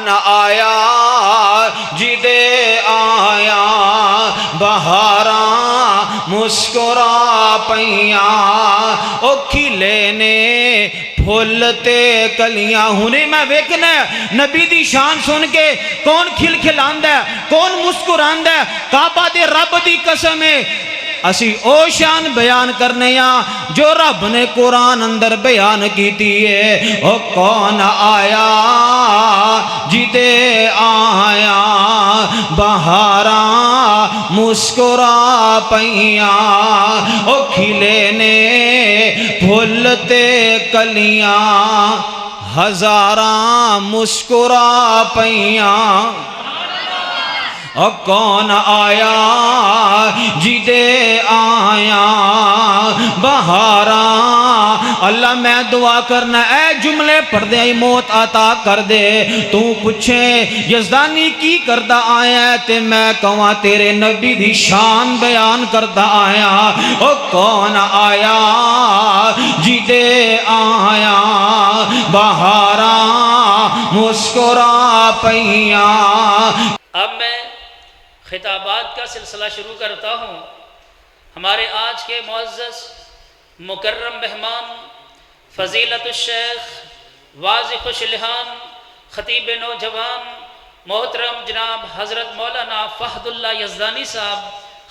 کون آیا جدے آیا بہاراں مسکرا پیاں او کھلے نے پھولتے کلیاں. ہنے میں ویکھنا نبی دی شان سن کے کون کھل کھلاندہ ہے, کون مسکراندہ ہے. کعبہ دے رب دی قسم ہے اسی او شان بیان کرنے یا جو رب نے قرآن اندر بیان کیتی ہے. او کون آیا جدے آیا بہاراں مسکرا پیاں او کھلے نے پھولتے کلیاں ہزاراں مسکرا پیاں. او کون آیا جدے آیا بہاراں. اللہ میں دعا کرنا اے جملے پڑھ دے موت عطا کر دے. تو پوچھے یزدانی کی کردہ آیا تے میں کہاں تیرے نبی دی شان بیان کردہ آیا. او کون آیا جدے آیا بہاراں مسکرا پیاں. اب میں خطابات کا سلسلہ شروع کرتا ہوں. ہمارے آج کے معزز مکرم مہمان فضیلت الشیخ واضح خوش لحان خطیب نوجوان محترم جناب حضرت مولانا فہد اللہ یزدانی صاحب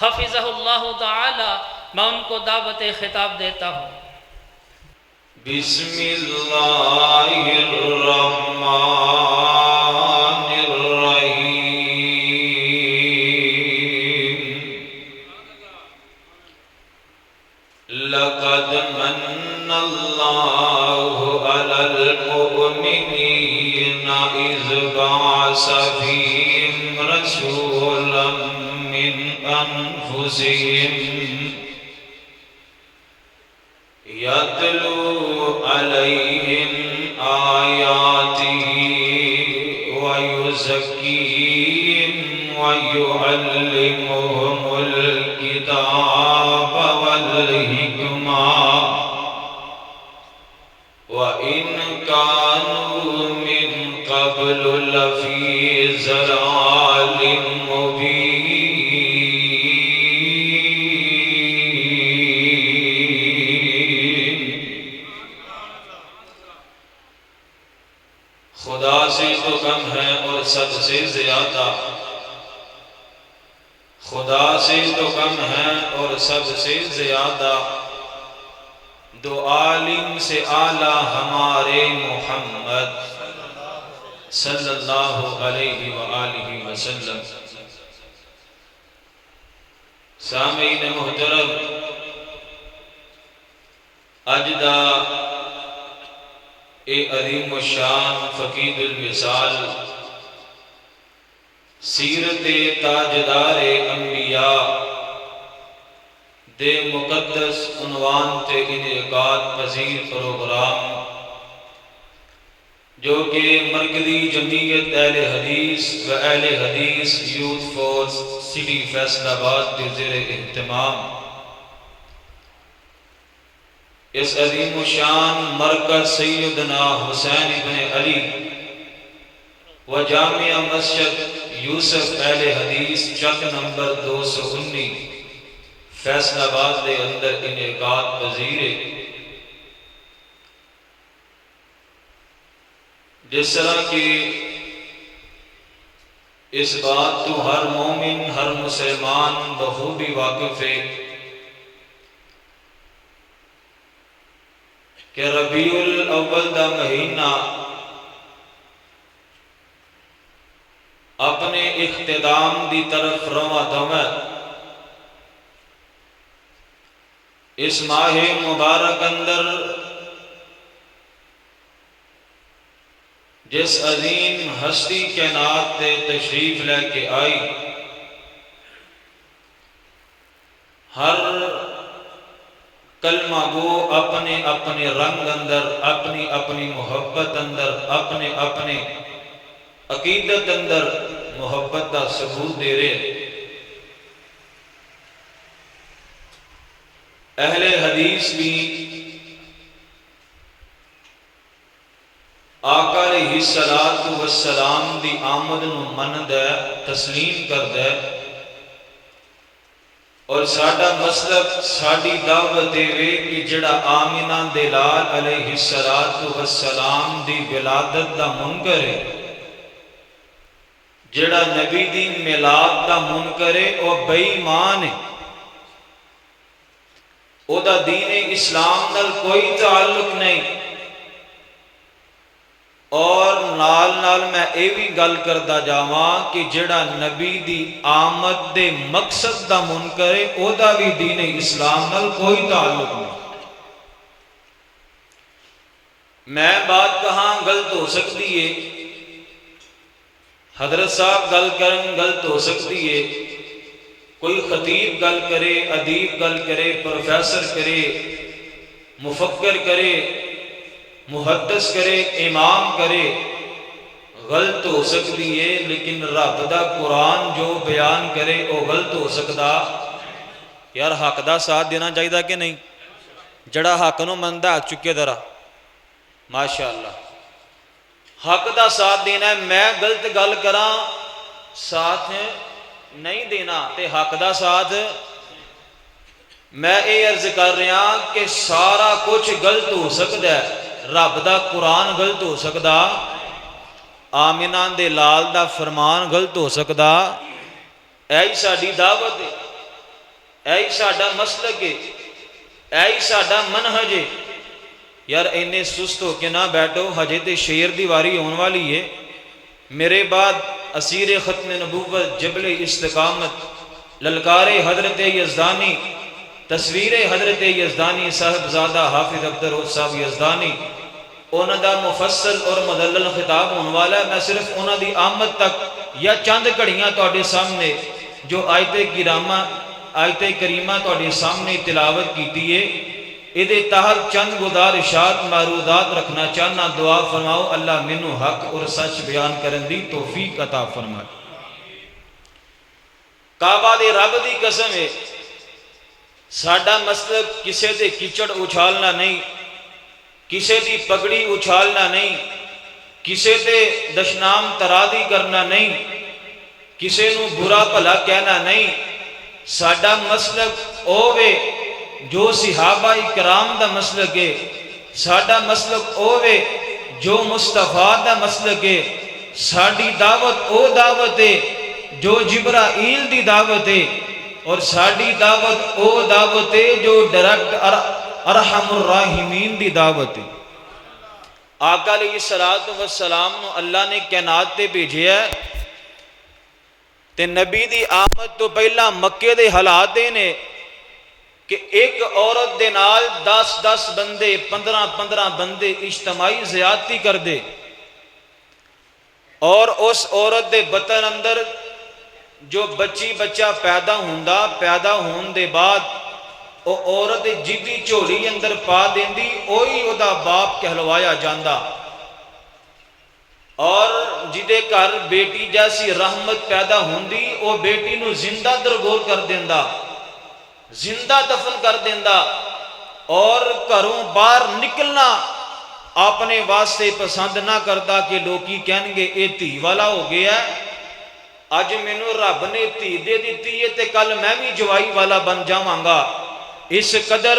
حفظہ اللہ تعالی, میں ان کو دعوت خطاب دیتا ہوں. بسم اللہ الرحمن لقد من اللہ علی المؤمنین اذ بعث فیہم رسولا من انفسہم یتلو علیہم آیاتہ ویزکیہم ویعلمہم الکتاب والحکمہ وَإِن كَانُوا مِن قَبْلُ لَفِي ضَلَالٍ مُبِينٍ. خدا سے تو کم ہے اور سب سے زیادہ, خدا سے تو کم ہے اور سب سے زیادہ, دو عالم سے اعلیٰ ہمارے محمد صلی اللہ علیہ وآلہ وسلم. سامعین محترم, اجدہ اے عظیم الشان فقید المثال سیرت تاجدار انبیاء دے مقدس عنوان تے انعقاد پذیر پروگرام جو کہ مرکزی جمعیت اہل حدیث و اہل حدیث یوتھ فورس سٹی فیصل آباد کے زیر اہتمام اس عظیم الشان مرکز سیدنا حسین بن علی و جامعہ مسجد یوسف اہل حدیث چک نمبر 219 فیصل آباد دے اندر انعقاد پذیر ہے. جس طرح کہ اس بات تو ہر مومن ہر مسلمان بخوبی واقف ہے کہ ربیع الاول دا مہینہ اپنے اختتام دی طرف رواں دواں. اس ماہ مبارک اندر جس عظیم ہستی کائنات تے تشریف لے کے آئی, ہر کلمہ گو اپنے اپنے رنگ اندر, اپنی اپنی محبت اندر, اپنے اپنے عقیدت اندر محبت کا ثبوت دے رہے. اہل حدیث بھی آقا علیہ الصلوۃ والسلام دی آمد نو مندا ہے، تسلیم کردا ہے، اور ساڈا مسلک ساڈی دعوت اے کہ جڑا آمنہ دے لال علیہ الصلوۃ والسلام دی ولادت دا منکر ہے، جڑا نبی دی میلاد دا منکر ہے، او بے ایمان ہے، او دا دین اسلام نال کوئی تعلق نہیں۔ اور نال نال میں اے بھی گل کردا جاواں کہ جڑا نبی دی آمد دے مقصد دا منکر ہے، او دا بھی دین اسلام نال کوئی تعلق نہیں۔ میں بات کہاں غلط ہو سکتی ہے، حضرت صاحب گل کرن غلط ہو سکتی ہے، کوئی خطیب گل کرے، ادیب گل کرے، پروفیسر کرے، مفکر کرے، محدث کرے، امام کرے، غلط ہو سکتی ہے، لیکن رب دا قرآن جو بیان کرے وہ غلط ہو سکتا۔ یار حق دا ساتھ دینا چاہیے کہ نہیں؟ جڑا حق نو مندا ہاتھ چکے ذرا، ماشاءاللہ حق دا ساتھ دینا ہے۔ میں غلط گل کراں ساتھ نہیں دینا تے حق دا ساتھ، میں یہ عرض کر رہا کہ سارا کچھ غلط ہو سکتا ہے، رب دا قرآن غلط ہو سکتا، آمنہ دے لال دا فرمان غلط ہو سکتا، ایہی ساڈی دعوت ہے، ایہی ساڈا مسلک ہے، ایہی ساڈا منہج ہے۔ یار اینے سست ہو کے نہ بیٹھو، ہجے تے شیر دی واری ہون والی ہے۔ میرے بعد اسیر ختم نبوت، جبل استقامت، للکار حضرت یزدانی، تصویر حضرت یزدانی صاحب زادہ حافظ عبدالرؤف صاحب یزدانی، انہوں دا مفصل اور مدلل خطاب ہونے والا ہے۔ میں صرف انہوں دی آمد تک یا چند گھڑیاں تواڈے سامنے جو آیت کریمہ تواڈے سامنے تلاوت کیتی ہے، ادھے تحت چند گزارشات معروضات رکھنا چاہنا۔ دعا فرماؤ اللہ منو حق اور سچ بیان کرن دی توفیق عطا فرمائے۔ کعبہ دے رب دی قسم ہے، ساڈا مسلک کسے دے کیچڑ اچھالنا نہیں، کسے دی پگڑی اچھالنا نہیں، کسے دے دشنام ترادی کرنا نہیں، کسے نو برا بھلا کہنا نہیں۔ ساڈا مسلک اوے جو صحابہ کرام دا مسلک ہے، ساڈا مسلک اوے جو مصطفیٰ دا مسلک ہے، ساڈی دعوت او دعوت ہے جو جبرائیل دی دعوت ہے، اور ساڈی دعوت او دعوت ہے جو ڈائریکٹ ارحم الراحمین دی دعوت ہے۔ آقا علیہ السلام نو اللہ نے کائنات تے بھیجیا ہے، تے نبی دی آمد تو پہلا مکے دے حالات نے کہ ایک عورت دے نال 10 بندے 15 بندے اجتماعی زیادتی کر دے، اور اس عورت دے بطن اندر جو بچہ پیدا ہون دے بعد او عورت جدی جھولی اندر پا دیندی، اوہی او دا باپ کہلوایا جاندا، اور جدے گھر بیٹی جیسی رحمت پیدا ہوندی او بیٹی نو زندہ درگور کر دیندا، زندہ دفن کر دیندا، اور گھروں باہر نکلنا اپنے واسطے پسند نہ کرتا کہ لوکی کہن گے اے دھی والا ہو گیا ہے، اج مینوں رب نے دھی دے دیتی ہے تے کل میں بھی جوائی والا بن جاواں گا۔ اس قدر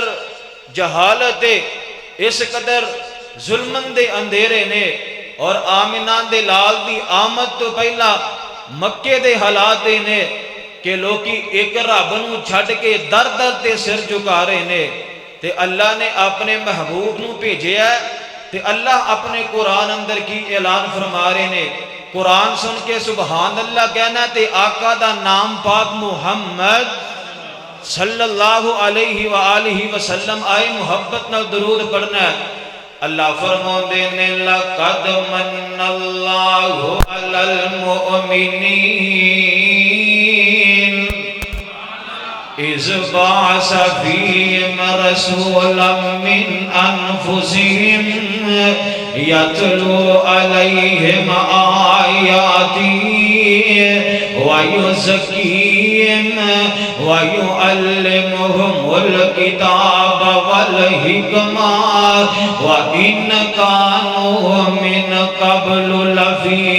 جہالت ہے، اس قدر ظلمن دے اندھیرے نے، اور آمنہ دے لال دی آمد تو پہلا مکے دے حالات نے کہ لوکی ایک رب نو چھڈ کے در در تے سر جھکا رہے نے، تے اللہ نے اپنے محبوب نو بھیجیا ہے، تے اللہ اپنے قرآن اندر کی اعلان فرما رہے نے۔ قرآن سن کے سبحان اللہ کہنا تے آقا دا نام پاک محمد صلی اللہ علیہ وآلہ وسلم آئے محبت نہ درود پڑھنا ہے۔ اللہ فرمو دینے لَقَدْ مَنَّ اللَّهُ عَلَى الْمُؤْمِنِينَ إِذْ بَعَثَ فِيهِمْ رَسُولًا مِّنْ أَنفُسِهِمْ يَتْلُو عَلَيْهِمْ آيَاتِهِ وَيُزَكِّيهِمْ وَيُعَلِّمُهُمُ الْكِتَابَ وَالْحِكْمَةَ وَإِنْ كَانُوا مِنْ قَبْلُ لَفِي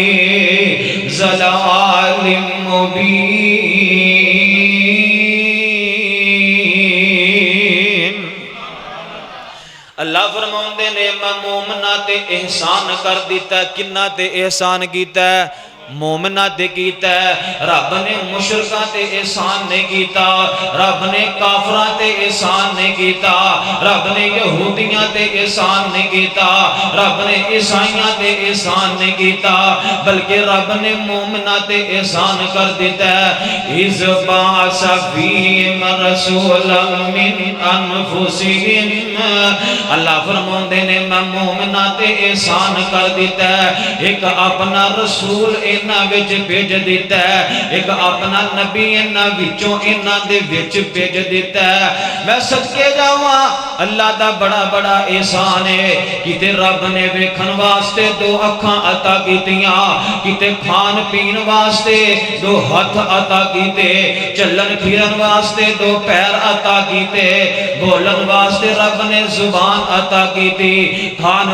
ضَلَالٍ مُبِينٍ۔ اللہ فرماؤندے نے میں مومنہ تے احسان کر دیتا ہے۔ کنہ تے احسان کیتا ہے؟ مومنہ تے کیتا ہے۔ رب نے مشرکہ تے احسان نہیں کیتا، رب نے کافرہ تے احسان نہیں کیتا، رب نے یہودیاں تے احسان نہیں کیتا، رب نے عیسائیاں تے احسان نہیں کیتا، بلکہ رب نے مومنہ تے احسان کر دیتا ہے۔ اِذْ بَعَثَ فِيهِمْ رَسُولًا مِّنْ أَنفُسِهِمْ، اللہ فرماندے نے میں مومنہ تے احسان کر دیتا ہے، ایک اپنا رسول انہاں وچ بھیج دیتا ہے، ایک اپنا نبی انہاں وچوں انہاں دے وچ بھیج دیتا ہے۔ میں صدقے جاواں اللہ دا بڑا بڑا احسان ہے۔ کتے رب نے ویکھن واسطے دو اکھاں عطا کیتیاں، کتے کھان پین واسطے دو ہاتھ عطا کیتے، چلن پھرن واسطے دو پیر عطا کیتے، بولن واسطے رب نے زبان عطا کیتی، کھان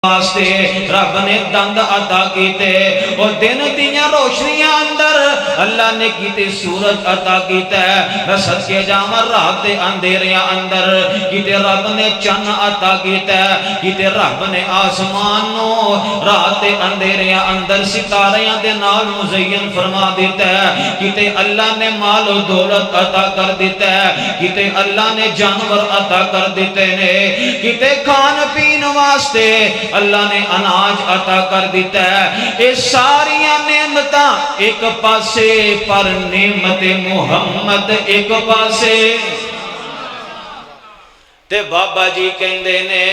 واسطے رب نے دند عطا کیتے، اور دن دیاں روشنیاں اندر اللہ نے کیتے سورج عطا کیتا ہے۔ میں صدقے جاواں رات دے اندھیریاں اندر کیتے رب نے چن عطا کیتا ہے، کیتے رب نے آسمان نو رات دے اندھیریاں اندر ستاریاں دے نال مزین فرما دیتا ہے، کیتے اللہ نے مال و دولت عطا کر دیتا ہے، کیتے اللہ نے جانور عطا کر دیتے نے، کیتے کھان پین واسطے اللہ نے اناج عطا کر دیتا ہے۔ یہ ساریاں نعمتاں ایک پاسے پر نعمت محمد ایک پاسے تے بابا جی کہندے نے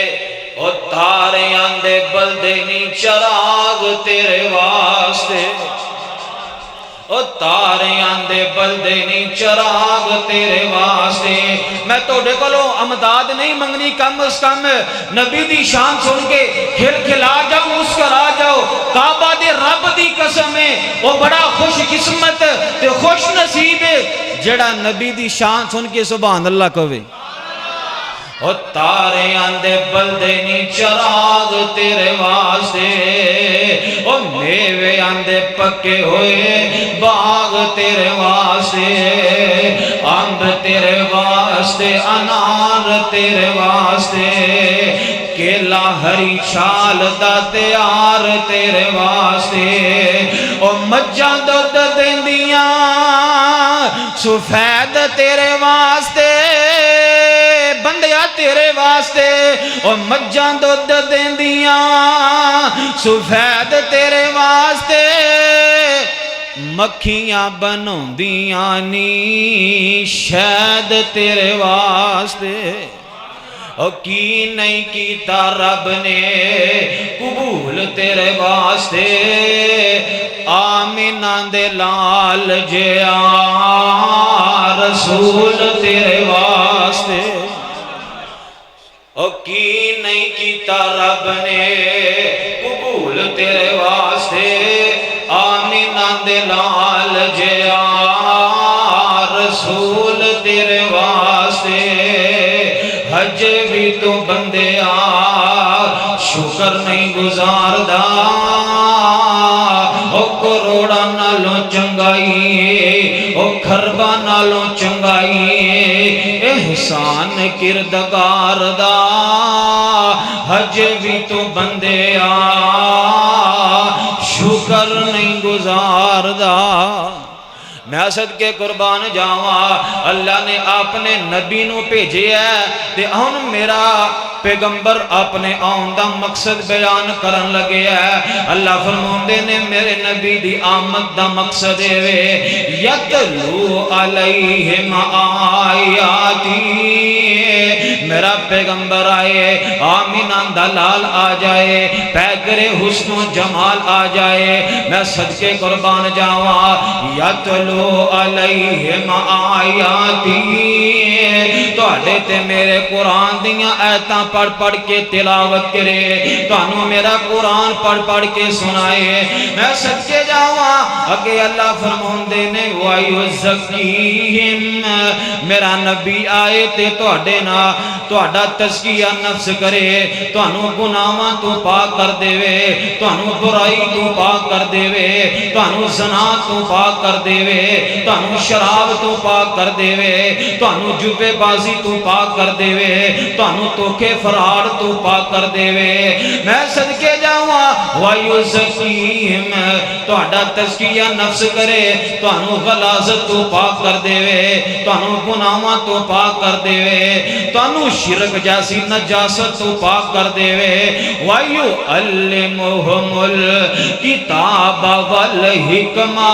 او تاریاں دے بلدے نی چراغ تیرے واسطے، او تاریاں دے بلدے نی چراغ تیرے واسطے۔ میں توڑے کولوں امداد نہیں منگنی، کم از کم نبی دی شان سن کے کھل کھلا جاؤ، مسکرا جاؤ۔ کعبہ دے رب دی قسم ہے، وہ بڑا خوش قسمت تے خوش نصیب ہے جڑا نبی دی شان سن کے سبحان اللہ کہے۔ او تاریاں دے بلدے نی چراغ تیرے واسطے، او میویاں دے پکے ہوئے باغ تیرے واسطے، امب تیرے واسطے، انار تیرے واسطے، کیلا ہری چھال دا تیار تیرے واسطے، او مجھاں دودھ دیندیاں سفید تیرے واسطے، بندیا تیرے واسطے، اور مجھاں دودھ دیندیاں سفید تیرے واسطے، مکھیاں بنوندیاں نی شہد تیرے واسطے۔ او کی نہیں کیتا رب نے قبول تیرے واسطے، آمینہ دے لال جیا رسول تیرے واسطے۔ او کی نہیں کیتا رب نے قبول تیرے واسطے، آمینہ دے لال جیا رسول تیرے واسطے۔ حج بھی تو بندے آ شکر نہیں گزاردا، او کروڑا نالوں چنگائی، او خربا نالوں چنگائی، احسان کردگار دا حج بھی تو بندے آ شکر نہیں گزاردا۔ میں صدقے قربان جاواں، اللہ نے اپنے نبی نو بھیجے ہے تے ہن میرا پیغمبر اپنے آن دا مقصد بیان کرن لگے ہے۔ اللہ فرماندے نے میرے نبی دی آمد دا مقصد ہے یتلو علیہم آیاتی، میرا پیغمبر آئے، آمینہ دلال آ جائے، پیغر حسن و جمال آ جائے۔ میں صدقے قربان جاواں، یتلو علیہم آیاتی، توڑے تے میرے قرآن دیاں ایتاں پڑھ پڑھ کے تلاوت کرے، تانوں میرا قرآن پڑھ پڑھ کے سنائے۔ میں صدقے جاواں اگے اللہ فرماندے نے وَيُزَكِّيهِمْ میرا نبی آئے تے تواڈے نا تواڈا تزکیہ نفس کرے تانوں گناہاں تو پاک کر دیوے تانوں برائی تو پاک کر دیوے تانوں زنا تو پاک کر دیوے تانوں شراب تو پاک کر دیوے تانوں جوے بازی تو پاک کر دیوے تانوں دھوکے فراڈ تو پاک کر دیوے میں صدقے جاواں وَيُزَكِّيهِمْ تواڈا تزکیہ نفس کرے تانوں غلاظت تو پاک کر دیوے تانوں گناہاں تو پاک کر دیوے تانوں شرک جیسی نجاست تو پاک کر دیوے وَيُعَلِّمُهُمُ الْكِتَابَ وَالْحِکْمَةَ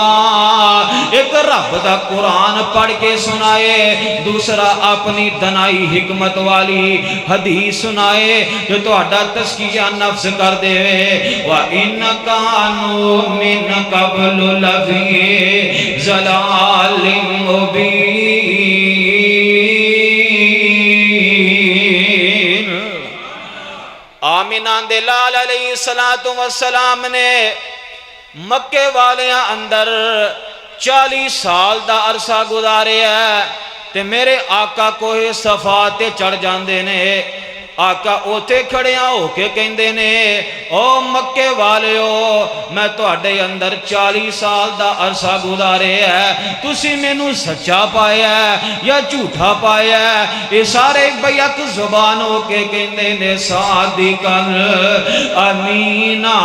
ایک رب دا قرآن پڑھ کے سنائے دوسرا اپنی دنائی حکمت والی حدیث سنائے جو تہاڈا تزکیہ نفس کر دیوے وَإِنَّ كَانُوا مِن قَبْلُ لَفِي ضَلَالٍ مُبِينٍ آمینہ دلال علیہ السلام نے مکے والیاں اندر 40 سال دا عرصہ گزارے ہے تے میرے آقا کوہ صفا تے چڑھ جاندے نے آقا اوتے کھڑیاں ہو کے کہندے نے او مکے والیو میں تواڈے اندر 40 سال دا عرصہ گزارے ہے تسی مینوں سچا پایا ہے یا جھوٹا پایا ہے یہ سارے بیک زبان ہو کے کہندے نے صادقاً امینا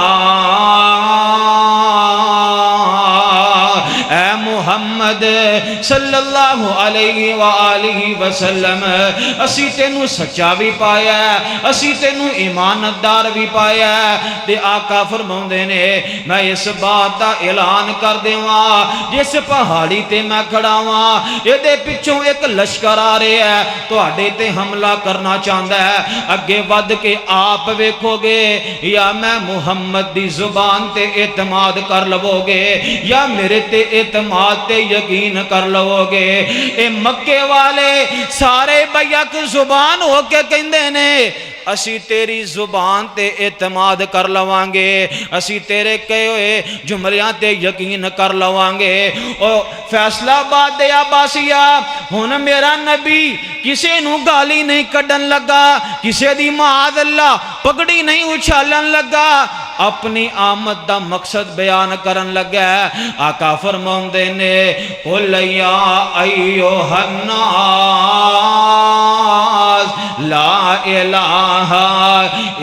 اے محمد صلی اللہ علیہ وآلہ وسلم اسی تینوں سچا بھی پایا ہے اسی تینوں ایماندار بھی پایا ہے تے آقا فرماؤندے نے میں اس بات دا اعلان کر دیواں جس پہاڑی تے میں کھڑا واں اے دے پچھوں ایک لشکر آ رہے ہے تواڈے تے حملہ کرنا چاہندا ہے اگے ود کے آپ ویکھو گے یا میں محمد دی زبان تے اعتماد کر لو گے یا میرے تے اعتماد تے یقین کر لو گے اے مکے والے سارے بیک زبان ہو کے کہندے نے اسی تیری زبان تے اعتماد کر لوانگے اسی تیرے کہے ہوئے جملیاں تے یقین کر لوانگے او فیصلہ باد دے عباسیہ ہن میرا نبی کسے نو گالی نہیں کڈن لگا کسے دی معاذ اللہ پگڑی نہیں اچھالن لگا اپنی آمد دا مقصد بیان کرن لگا آقا فرماؤندے نے قُلْ يَا أَيُّهَا النَّاسُ لَا إِلَهَ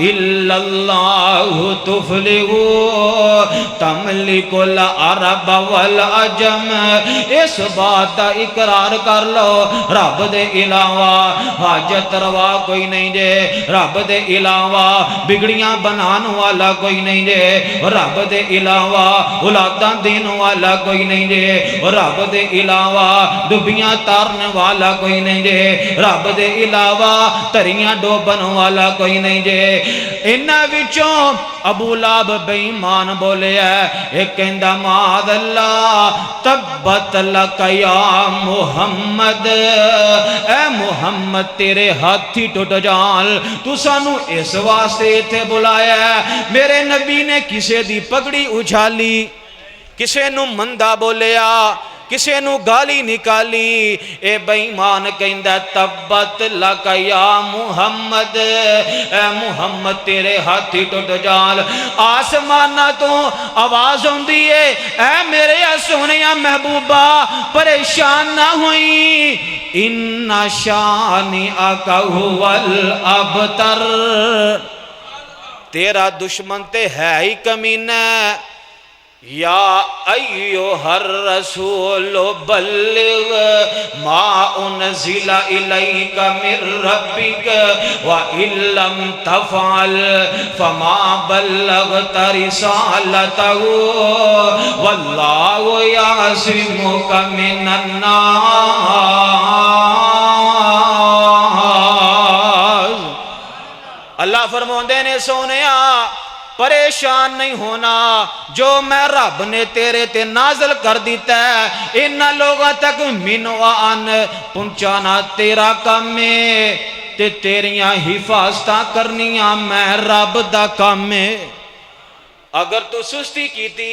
إِلَّا اللَّهُ تُفْلِحُوا تَمْلِكُ الْعَرَبَ وَالْعَجَمَ اس بات دا اقرار کر لو رب دے علاوہ حاجت روا کوئی نہیں دے رب دے علاوہ بگڑیاں بنان والا کوئی نہیں دے رب دے علاوہ اولاداں دین والا کوئی نہیں دے رب دے علاوہ ڈبیاں تارنے والا کوئی نہیں دے رب دے علاوہ تریاں ڈوبن والا کوئی نہیں دے انہاں وچوں ابو لہب بے ایمان بولے ہے ایک کہندا معاذ اللہ تبت لک یا محمد اے محمد تیرے ہاتھی ٹوٹ جان تو سانو اس واسطے تھے بلایا ہے میرے نبی نے کسے دی پگڑی اچھالی کسے نو مندہ بولیا کسے نو گالی نکالی اے بے ایمان کہندہ تبت لک یا محمد اے محمد تیرے ہاتھی ٹوٹ جان آسمانہ تو آواز ہوندی ہے اے میرے سونیا محبوبہ پریشان نہ ہوئی ان شانئک هو الابتر تیرا دشمن تے ہے ہی کمینہ یا ایوہ الرسول بلغ ما انزل الیک من ربک وَإِن لَّمْ تَفْعَلْ فَمَا بَلَّغْتَ رِسَالَتَهُ وَاللَّهُ يَعْصِمُكَ مِنَ النَّاسِ اللہ فرماندے نے سونیا پریشان نہیں ہونا جو میں رب نے تیرے تے نازل کر دیتا ہے ان لوگوں تک منوان پہنچانا تیرا کام میں تے تیریاں حفاظتاں کرنیاں میں رب دا کام میں اگر تو سستی کیتی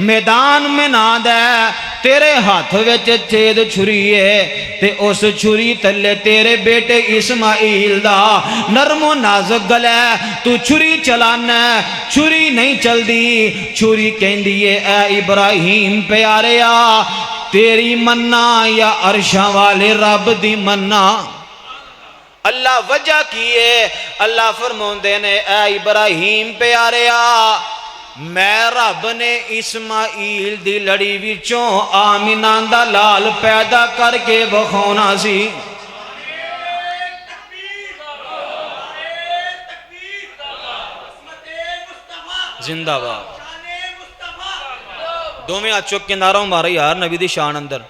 میدان میں نہ دے تیرے ہاتھ وچ چید چھری ہے تے اس چھری تلے تیرے بیٹے اسماعیل دا نرم و نازک گلے تو چھری چلانا چھری نہیں چل دی چھری کہندی ہے اے ابراہیم پیاریا تیری مننا یا عرشاں والے رب دی مننا اللہ وجہ کیے اللہ فرماندے نے اے ابراہیم پیاریا میں رب نے اسماعیل دی لڑی وچوں آمینہ دا لال پیدا کر کے وکھاؤنا سی زندہ باد دو میں آج چک کے نعرہ مارا یار نبی دی شان اندر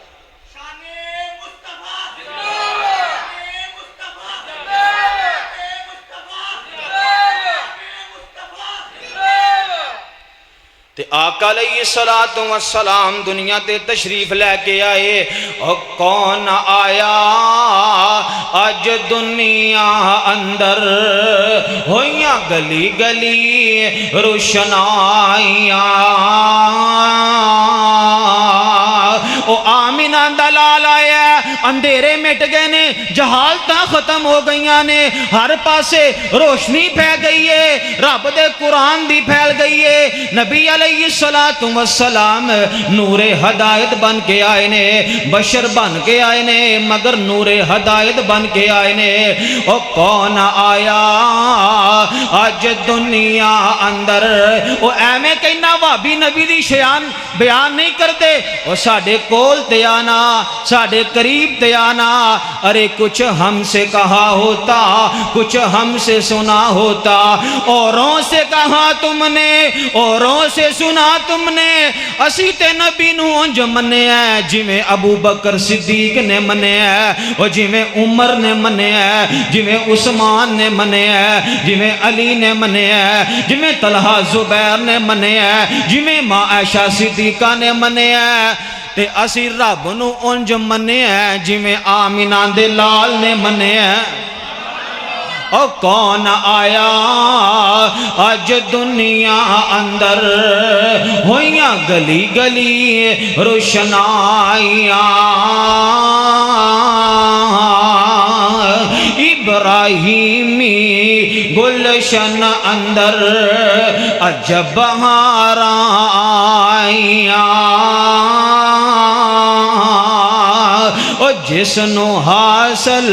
تے آقا علیہ السلام دنیا تے تشریف لے کے آئے اور کون آیا آج دنیا اندر ہویاں گلی گلی روشنائیاں او آمینہ دلال آیا اندھیرے مٹ گئے نے جہالتاں ختم ہو گئیاں نے ہر پاسے روشنی پھیل گئی ہے رب دے قرآن دی پھیل گئی ہے نبی علیہ السلام نور ہدایت بن کے آئے نے بشر بن کے آئے نے مگر نور ہدایت بن کے آئے نے او کون آیا آج دنیا اندر او ایمیں کہنا وابی نبی دی شیان بیان نہیں کرتے او ساڑھے کول تے آنا ساڑھے قریب تے آنا ارے کچھ ہم سے کہا ہوتا کچھ ہم سے سنا ہوتا اوروں سے کہا تم نے اوروں سے سنا تم نے اسی تے نبی نو انج منے ہے جی میں ابو بکر صدیق نے منے ہے اور جی میں عمر نے منے ہے جی میں عثمان نے منے ہے جی میں علی نے منے ہے جی میں طلحہ زبیر نے منے ہے جی میں ماں عائشہ صدیقہ نے منے ہے تے اسی رب نو انج منے ہے جی میں آمینہ دے لال نے منے ہے او کون آیا آج دنیا اندر ہویاں گلی گلی روشنائیاں ابراہیمی گلشن اندر عجب بہاراں آئیاں او جس نو حاصل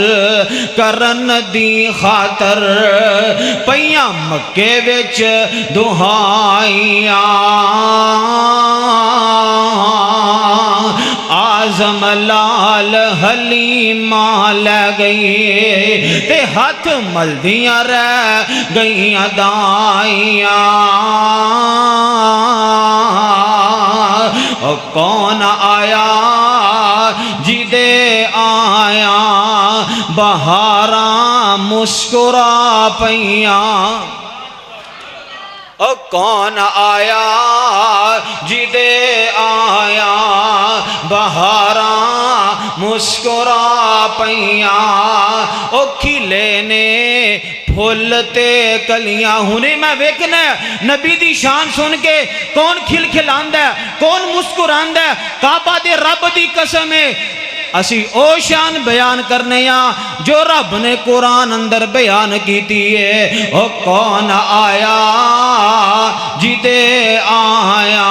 کرن دی خاطر پیاں مکے وچ دہائیاں آزم لال حلیمہ لے گئی تے ہاتھ ملدیاں رہ گئیاں دائیاں او کون آیا جی دے آیا بہاراں مسکرا پیاں او کون آیا جی دے آیا بہاراں مسکرا پیاں او کھلے نے پھولتے کلیاں ہونے میں ویکنا نبی دی شان سن کے کون کھل کھلاندہ ہے کون مسکراندہ ہے کعبہ دے رب دی قسم ہے اسی او شان بیان کرنے یا جو رب نے قرآن اندر بیان کیتی ہے او کون آیا جی دے آیا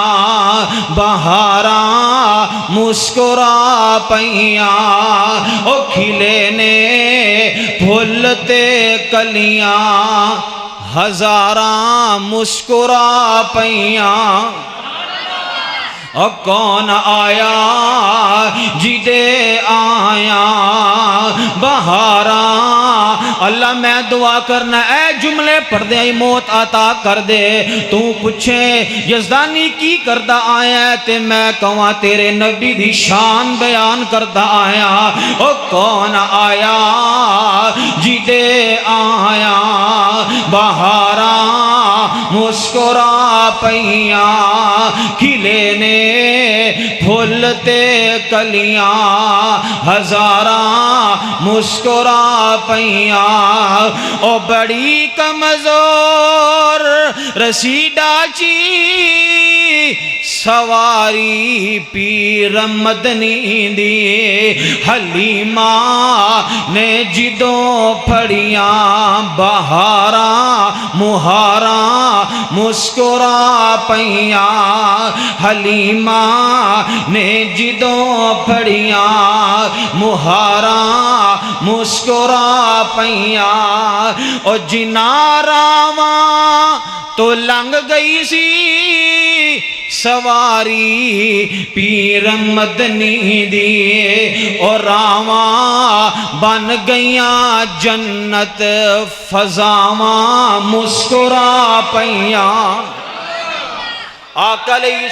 بہاراں مسکرا پیاں او کھلے نے پھولتے کلیاں ہزاراں مسکرا پیاں او کون آیا جی دے آیا بہاراں اللہ میں دعا کرنا اے جملے پڑھ دے موت عطا کر دے تو پوچھے یزدانی کی کردہ آیا تے میں کہاں تیرے نبی دی شان بیان کردہ آیا او کون آیا جی دے آیا بہاراں مسکرا پیاں کھلے نے پھولتے کلیاں ہزاراں مسکرا پیاں او بڑی کمزور رسی ڈاچی سواری پیر مدنی دی حلیمہ نے جدوں پھڑیاں بہاراں مہاراں مسکرا پئیاں حلیمہ نے جدوں پھڑیاں مہاراں مسکرا پئیاں او جناراواں تو لنگ گئی سی سواری پیر مدنی دی اور راواں بن گئیاں جنت فضاواں مسکرا پئیاں آقا علیہ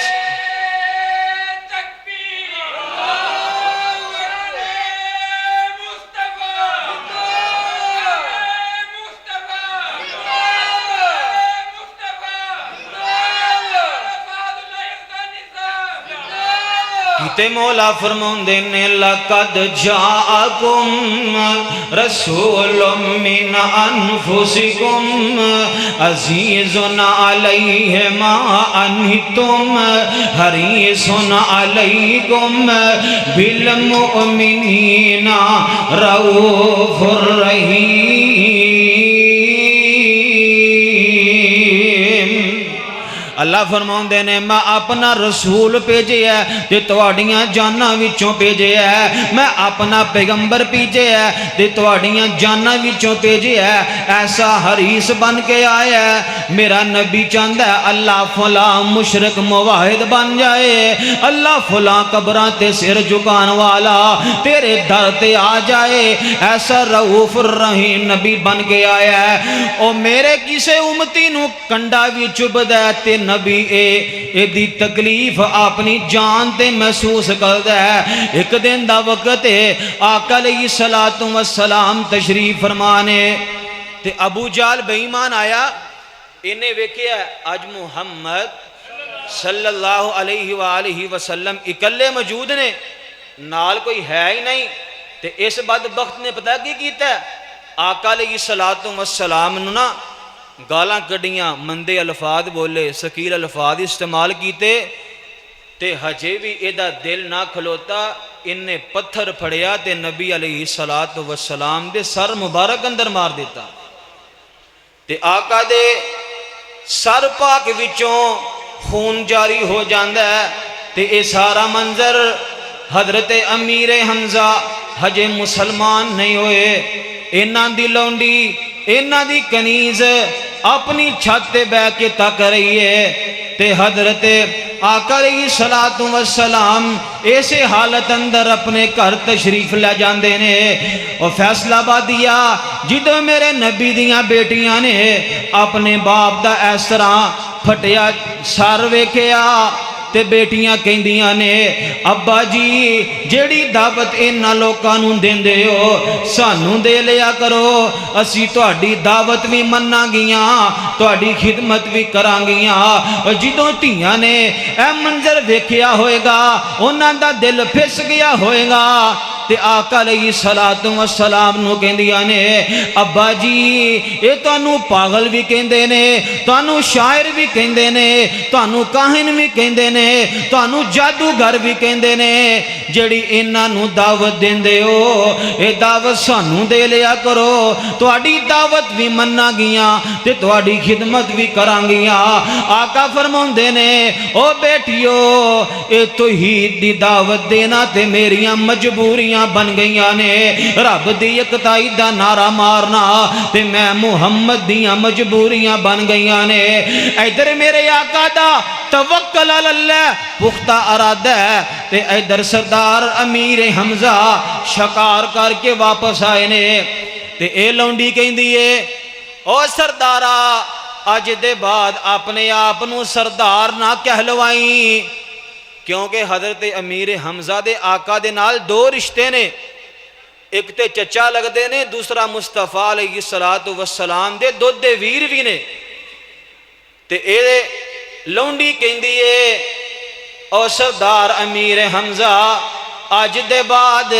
تے مولا فرماندے نے لقد جاءکم رسول من انفسکم عزیز علیہ ما انتم حریص علیکم بالمؤمنین رؤوف الرحیم۔ اللہ فرماندے نے میں اپنا رسول بھیجے ہے تے تواڈیاں جاناں وچوں بھیجے ہے، میں اپنا پیغمبر بھیجے ہے تے تواڈیاں جاناں وچوں بھیجے ہے، ایسا حریص بن کے آیا ہے۔ میرا نبی چاہندا ہے اللہ فلاں مشرک موحد بن جائے، اللہ فلاں قبراں تے سر جھکان والا تیرے در تے آ جائے، ایسا رؤوف الرحیم نبی بن کے آیا ہے۔ او میرے کسے امتی نو کنڈا وی چبدا ہے تے نبی اے دی تکلیف اپنی جان تے محسوس کردا ہے۔ ایک دن دا وقت ہے آقا علیہ السلام تشریف فرمانے تے ابو جہل بے ایمان آیا، انہیں ویکھیا اج محمد صلی اللہ علیہ وآلہ وسلم اکلے موجود نے، نال کوئی ہے ہی نہیں، تے اس بدبخت نے پتہ کی کیتا ہے، آقا علیہ السلام نو نا گالاں کڈیاں، مندے الفاظ بولے، ثقیل الفاظ استعمال کیتے، تے ہجے بھی ایدہ دل نہ کھلوتا، انہیں پتھر پھڑیا تے نبی علیہ السلام دے سر مبارک اندر مار دیتا، تے آقا دے سر پاک وچوں خون جاری ہو جاندا ہے، تے اے سارا منظر حضرت امیر حمزہ ہجے مسلمان نہیں ہوئے، انہاں دی لونڈی انہاں دی کنیز اپنی چھت تے بہ کے تک رہی ہے، تے حضرت آقا علیہ السلام ایسے حالت اندر اپنے گھر تشریف لے جاندے نے، اور فیصلہ بادیا جدو میرے نبی دیاں بیٹیاں نے اپنے باپ دا اس طرح پھٹیا سر ویکھیا تے بیٹیاں کہندیاں نے ابا جی جیڑی دعوت انہاں لوکاں نوں دیندے ہو سانوں دے لیا کرو، اسی تہاڈی دعوت بھی مناں گیاں، تہاڈی خدمت بھی کراں گیاں۔ اور جدوں دھیاں نے اے منظر ویکھیا ہوئے گا انہاں دا دل پھس گیا ہوئے گا، تے آقا علیہ السلام نو کہندیاں نے ابا جی اے تانوں پاگل بھی کہندے نے، تانوں شاعر بھی کہندے نے، تانوں کاہن بھی کہندے نے، تانوں جادوگر بھی کہندے نے، جڑی انہاں نو دعوت دیندے ہو اے دعوت سانوں دے لیا کرو، تہاڈی دعوت بھی مناں گیاں تے تہاڈی خدمت بھی کراں گیاں۔ آقا فرماندے نے او بیٹیو اے توحید دی دعوت دینا تے میریاں مجبوریاں بن گئیاں نے، رب دی یکتائی دا نعرہ مارنا تے میں محمد دیاں مجبوریاں بن گئیاں نے۔ ادھر میرے آقا دا توکل علی اللہ پختہ ارادہ ہے تے ادھر سردار امیر حمزہ شکار کر کے واپس آئے نے، تے اے لونڈی کہندی ہے او سردارا اج دے بعد اپنے آپ نو سردار نہ کہلوائیں، کیونکہ حضرت امیر حمزہ دے آقا دے نال دو رشتے نے، ایک تے چچا لگ دے نے، دوسرا مصطفیٰ علیہ السلام دے دودھ دے ویر بھی نے، تے اے لونڈی کہندی ہے او سردار امیر حمزہ اج دے بعد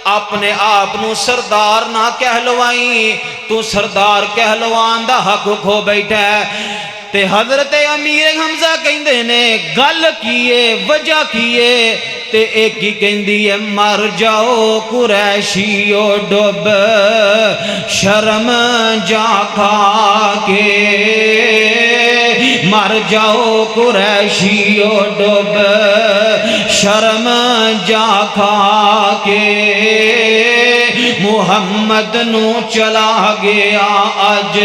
اپنے آپ نو سردار نہ کہلوائیں، تو سردار کہلوان دا حق کھو بیٹھا ہے۔ تے حضرت امیر حمزہ کہندے نے گل کیے وجہ کیے تے ایک ہی کہندی ہے مر جاؤ قریشیو ڈب شرم جا کھا کے مر جاؤ قریشیو ڈب شرم جا کھا کے محمد نو چلا گیا اج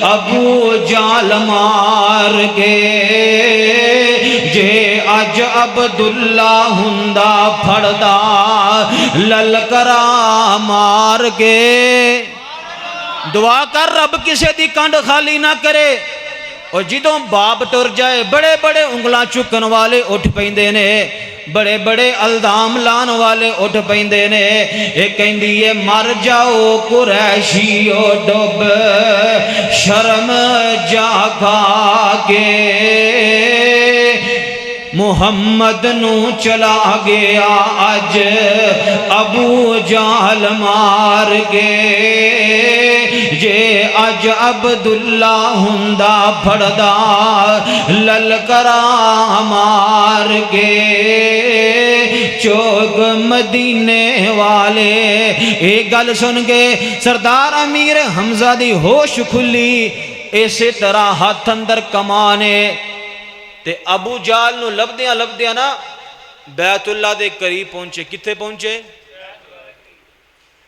ابو جال مار کے جے اج عبداللہ ہندا پھڑدا للکرا مار کے دعا کر رب کسے دی کنڈ خالی نہ کرے اور جدوں باپ ٹر جائے بڑے بڑے انگلاں چکن والے اٹھ پیندے نے بڑے بڑے الزام لان والے اٹھ پیندے نے ایک کہندی ہے مر جاؤ قریشیو ڈب شرم جا کھا کے محمد نو چلا گیا اج ابو جہل مار کے جے اج عبداللہ ہندا پھڑدا للکرا مار کے چوک مدینے والے ایک گل سن کے سردار امیر حمزہ دی ہوش کھلی اسی طرح ہاتھ اندر کمانے تے ابو جال نو لبدیاں نا بیت اللہ دے قریب پہنچے کتھے پہنچے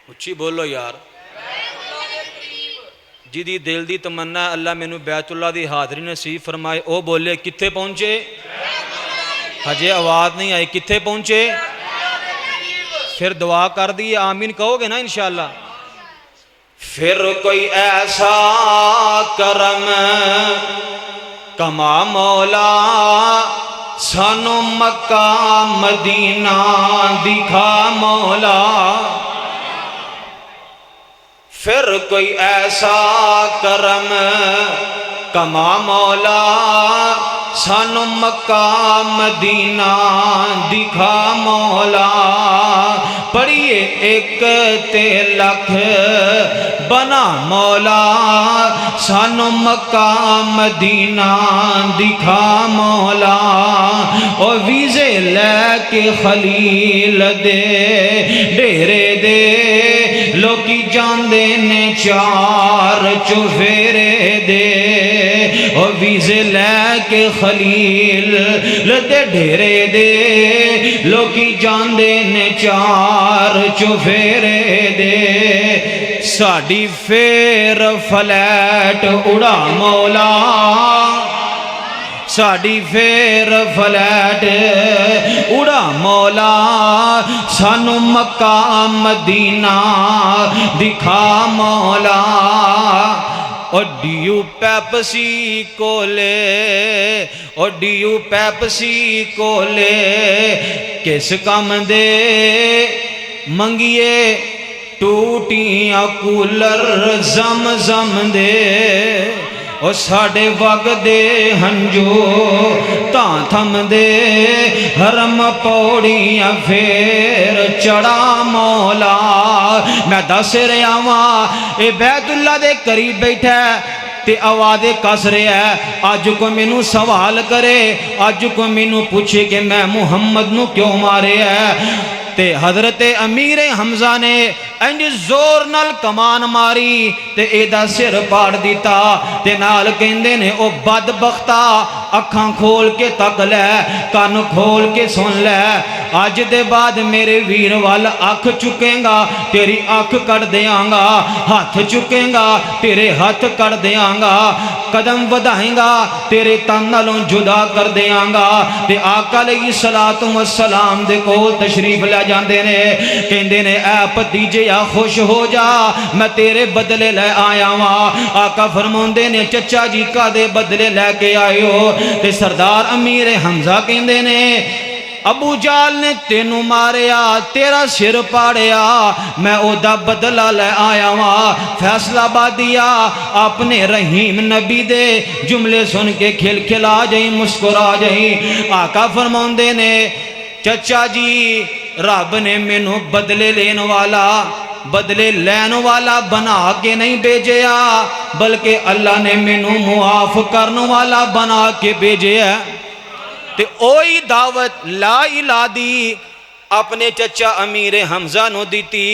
اچھی بولو یار جی دی دل دی تمنا اللہ میں نو بیت اللہ دی حاضری نصیب فرمائے او بولے کتھے پہنچے ہجے آواز نہیں آئی کتھے پہنچے پھر دعا کر دی آمین کہو گے نا انشاءاللہ پھر کوئی ایسا کرم کما مولا سانو مکہ مدینہ دکھا مولا پھر کوئی ایسا کرم کما مولا سانو مکہ مدینہ دکھا مولا پڑھیے ایک تے لکھ بنا مولا سانو مکہ مدینہ دکھا مولا او ویزے لے کے خلیل دے ڈیرے دے لوکی جاندے نے چار چوفیرے دے او ویزے لے کے خلیل دے ڈیرے دے لوکی جاندے نے چار چوفیرے دے ساڑی فیر فلیٹ اڑا مولا ساڑی فیر فلیٹ اڑا مولا سانو مکہ مدینہ دکھا مولا اور ڈیو پیپسی کو لے اور ڈیو پیپسی کو لے کس کم دے منگیے ٹوٹیاں کولر زم زم دے اور ساڑے وگ دے ہنجو تاں تھم دے حرم پوڑیاں پھر چڑا مولا میں دس رہا ہاں اے بیت اللہ دے قریب بیٹھا ہے تے آوازے کس رہا ہے آج کو مینوں سوال کرے آج کو مینوں پوچھے کہ میں محمد نو کیوں مارے ہے تے حضرت امیر حمزہ نے انج زور نال کمان ماری تے ایدہ سر پاڑ دیتا تے نال کہندے نے او بدبختہ اکھاں کھول کے تک لے کان کھول کے سن لے آج دے بعد میرے ویر وال اکھ چکیں گا تیری اکھ کر دیاں گا ہاتھ چکیں گا تیرے ہاتھ کر دیاں گا قدم ودائیں گا تیرے تن نالوں جدا کر دیاں گا تے آقا علیہ السلام دے کول تشریف لے جاندے نے کہندے نے اے بھتیجے یا خوش ہو جا میں تیرے بدلے لے آیا ہاں آقا فرماندے نے چچا جی کا دے بدلے لے کے آئے ہو تے سردار امیر حمزہ کہندے نے ابو جال نے تینوں ماریا تیرا سر پاڑیا میں او دا بدلہ لے آیا ہاں فیصلہ بادیا اپنے رحیم نبی دے جملے سن کے کھل کھلا جائیں مسکرا جائیں آقا فرماندے نے چچا جی رب نے مینوں بدلے لین والا بدلے لین والا بنا کے نہیں بھیجیا بلکہ اللہ نے مینوں معاف کرن والا بنا کے بھیجیا تے اوہی دعوت لا الہ دی اپنے چچا امیر حمزہ نو دیتی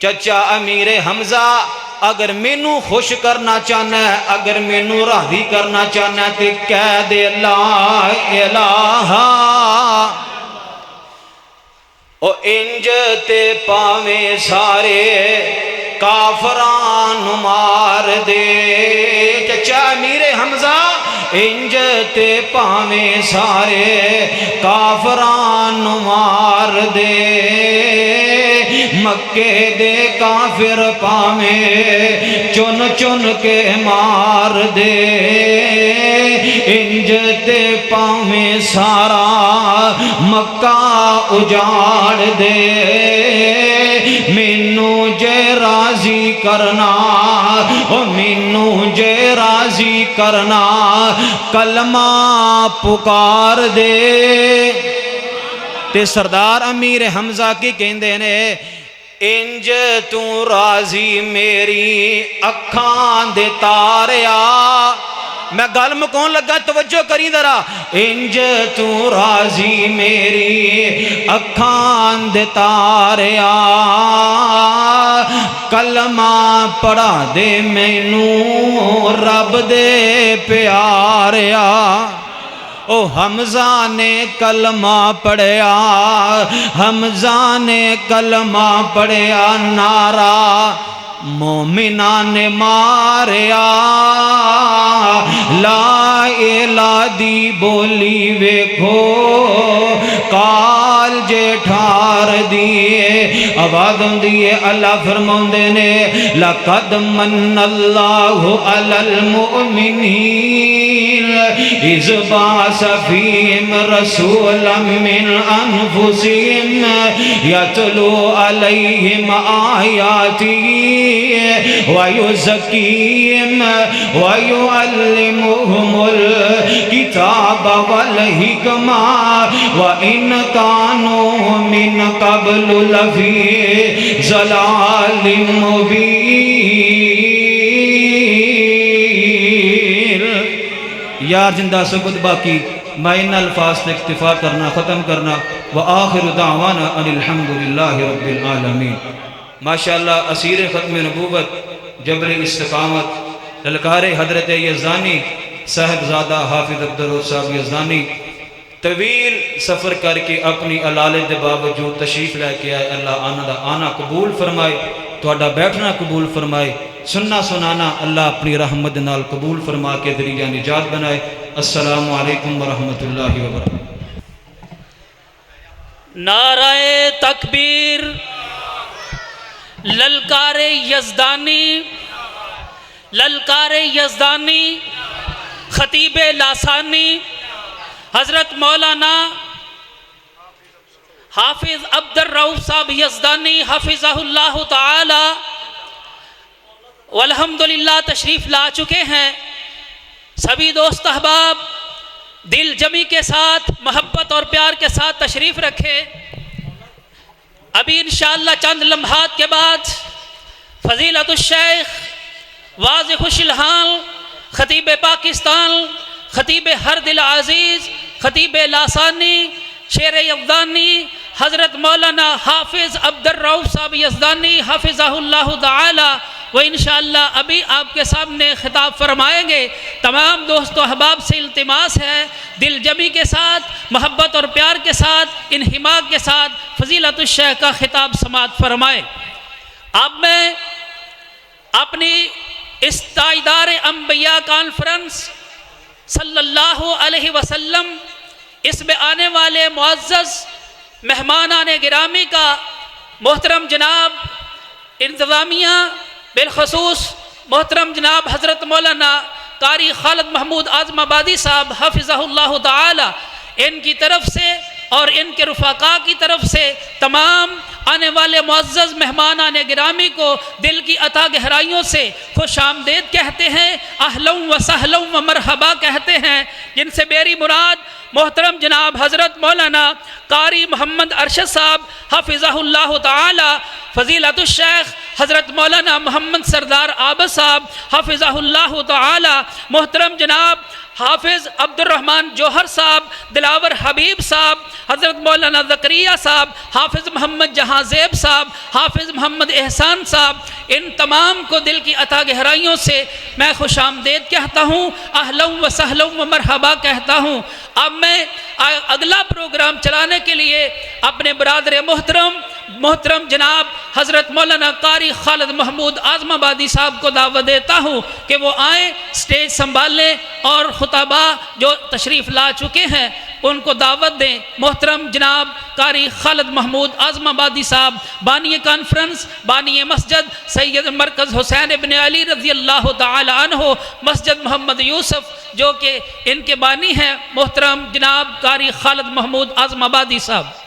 چچا امیر حمزہ اگر مینوں خوش کرنا چاہنا ہے اگر مینوں راضی کرنا چاہنا ہے تے کہہ دے لا الہ او انج تے پاویں سارے کافران مار دے چچا امیر حمزہ انج تے پاویں سارے کافران مار دے مکے دے کافر پاویں چن چن کے مار دے انج تے پاویں سارا مکہ اجاڑ دے مینوں جے راضی کرنا او مینوں جے راضی کرنا کلمہ پکار دے تے سردار امیر حمزہ کی کہندے نے انج تو راضی میری اکھاں دے تاریا میں گل مکون لگا توجہ کری ذرا انج تو راضی میری اکھاں دے تاریا کلمہ پڑھا دے مینوں رب دے پیاریا او حمزہ نے کلمہ پڑھیا حمزہ نے کلمہ پڑھیا نعرہ مومنہ نے ماریا لا الہ دی بولی ویکھو کال جے ٹھار دیے آواز دیے اللہ فرماؤندے نے لقد من اللہ علی المؤمنین اذ بعث فیہم رسولا من انفسہم یتلو علیہم آیاتہ وَيُزَكِّيهِمْ وَيُعَلِّمُهُمُ الْكِتَابَ وَالْحِكْمَةَ وَإِنْ كَانُوا مِنْ قَبْلُ لَفِي ضَلَالٍ مُبِينٍ یار زندہ سکت باقی میں ان الفاظ سے اکتفا کرنا ختم کرنا وآخر دعوانا ان الحمدللہ رب العالمین ماشاءاللہ اسیر ختم نبوت جبر استقامت للکار حضرت یزدانی صاحبزادہ حافظ عبدالرؤف صاحب یزدانی طویل سفر کر کے اپنی علالت دے باوجود تشریف لے کے آئے اللہ آنا دا آنا قبول فرمائے تہاڈا بیٹھنا قبول فرمائے سننا سنانا اللہ اپنی رحمت نال قبول فرما کے ذریعہ نجات بنائے السلام علیکم ورحمۃ اللہ وبرکاتہ نعرہ تکبیر للکار یزدانی خطیب لاسانی حضرت مولانا حافظ عبدالرؤف صاحب یزدانی حفظہ اللہ تعالی والحمدللہ تشریف لا چکے ہیں سبھی دوست احباب دل جمی کے ساتھ محبت اور پیار کے ساتھ تشریف رکھے ابھی انشاءاللہ چند لمحات کے بعد فضیلت الشیخ واضح الشلحان خطیب پاکستان خطیب ہر دل عزیز خطیب لاسانی شیر یزدانی حضرت مولانا حافظ عبدالرؤف صاحب یزدانی حفظہ اللہ تعالی وہ انشاءاللہ ابھی آپ کے سامنے خطاب فرمائیں گے تمام دوست و احباب سے التماس ہے دل جمی کے ساتھ محبت اور پیار کے ساتھ انہماک کے ساتھ فضیلت الشیخ کا خطاب سماعت فرمائیں اب میں اپنی اس تاجدار انبیاء کانفرنس صلی اللہ علیہ وسلم اس میں آنے والے معزز مہمانان گرامی کا محترم جناب انتظامیہ بالخصوص محترم جناب حضرت مولانا قاری خالد محمود اعظم آبادی صاحب حفظہ اللہ تعالی ان کی طرف سے اور ان کے رفقاء کی طرف سے تمام آنے والے معزز مہمانان گرامی کو دل کی عطا گہرائیوں سے خوش آمدید کہتے ہیں، اہلا و سہلا و مرحبا کہتے ہیں، جن سے میری مراد محترم جناب حضرت مولانا قاری محمد ارشد صاحب حفظہ اللہ تعالی، فضیلت الشیخ حضرت مولانا محمد سردار عابد صاحب حفظہ اللہ تعالی، محترم جناب حافظ عبد الرحمن جوہر صاحب، دلاور حبیب صاحب، حضرت مولانا زکریا صاحب، حافظ محمد جہاں زیب صاحب، حافظ محمد احسان صاحب، ان تمام کو دل کی عطا گہرائیوں سے میں خوش آمدید کہتا ہوں، اہلا و سہلا و مرحبا کہتا ہوں۔ اب میں اگلا پروگرام چلانے کے لیے اپنے برادر محترم جناب حضرت مولانا قاری خالد محمود اعظم آبادی صاحب کو دعوت دیتا ہوں کہ وہ آئیں، سٹیج سنبھال لیں اور خطبہ جو تشریف لا چکے ہیں ان کو دعوت دیں۔ محترم جناب قاری خالد محمود اعظم آبادی صاحب، بانی کانفرنس، بانی مسجد سید مرکز حسین ابن علی رضی اللہ تعالی عنہ، مسجد محمد یوسف، جو کہ ان کے بانی ہیں محترم جناب قاری خالد محمود اعظم آبادی صاحب۔